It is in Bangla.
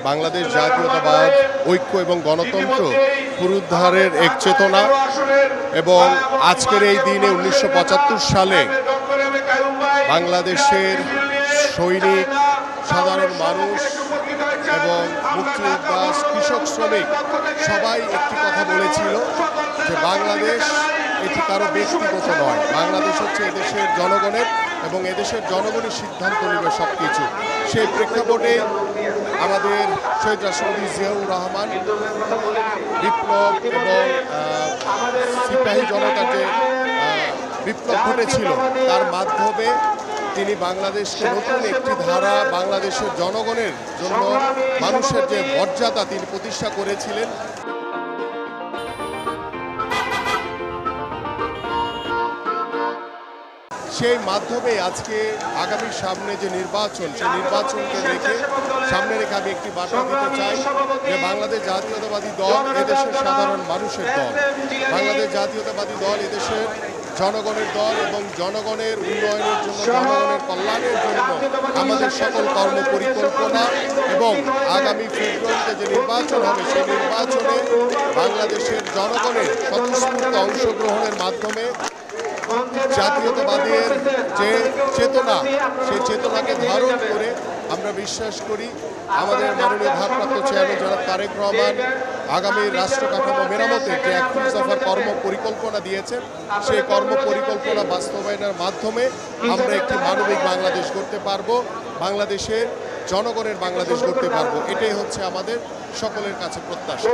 বাংলাদেশ জাতীয়তাবাদ, ঐক্য এবং গণতন্ত্র পুনরুদ্ধারের এক চেতনা। এবং আজকের এই দিনে 1975 সালে বাংলাদেশের সৈনিক, সাধারণ মানুষ এবং মুক্তিযোদ্ধা, কৃষক, শ্রমিক সবাই একটি কথা বলেছিল যে বাংলাদেশ এটি কারো ব্যক্তিগত নয়, বাংলাদেশ হচ্ছে এদেশের জনগণের এবং এদেশের জনগণই সিদ্ধান্ত নেবে সব কিছু। সেই প্রেক্ষাপটে আমাদের শহীদ রাষ্ট্রপতি জিয়াউর রহমান বিপ্লব এবং সিপাহী জনতার যে বিপ্লব ঘটেছিল তার মাধ্যমে তিনি বাংলাদেশকে নতুন একটি ধারা, বাংলাদেশের জনগণের জন্য মানুষের যে মর্যাদা তিনি প্রতিষ্ঠা করেছিলেন। সেই মাধ্যমে আজকে আগামী সামনে যে নির্বাচন, সেই নির্বাচনকে সামনে রেখে আমি একটি বার্তা দিতে চাই যে বাংলাদেশ জাতীয়তাবাদী দল এদেশের সাধারণ মানুষের দল, বাংলাদেশ জাতীয়তাবাদী দল এদেশের জনগণের দল এবং জনগণের উন্নয়নের জন্য, জনগণের কল্যাণের জন্য আমাদের সকল কর্ম পরিকল্পনা এবং আগামী ফেব্রুয়ারিতে যে নির্বাচন হবে সেই নির্বাচনে বাংলাদেশের জনগণের স্বতঃস্ফূর্ত অংশগ্রহণের মাধ্যমে জাতীয়তাবাদের যে চেতনা, সেই চেতনাকে ধারণ করে আমরা বিশ্বাস করি আমাদের মাননীয় ভারপ্রাপ্ত চেয়ারম্যান জনাব তারেক রহমান আগামী রাষ্ট্র কাঠামো মেরামতের যে 31 দফার কর্ম পরিকল্পনা দিয়েছেন, সেই কর্ম পরিকল্পনা বাস্তবায়নের মাধ্যমে আমরা একটি মানবিক বাংলাদেশ গড়তে পারবো, বাংলাদেশের জনগণের বাংলাদেশ গড়তে পারবো। এটাই হচ্ছে আমাদের সকলের কাছে প্রত্যাশা।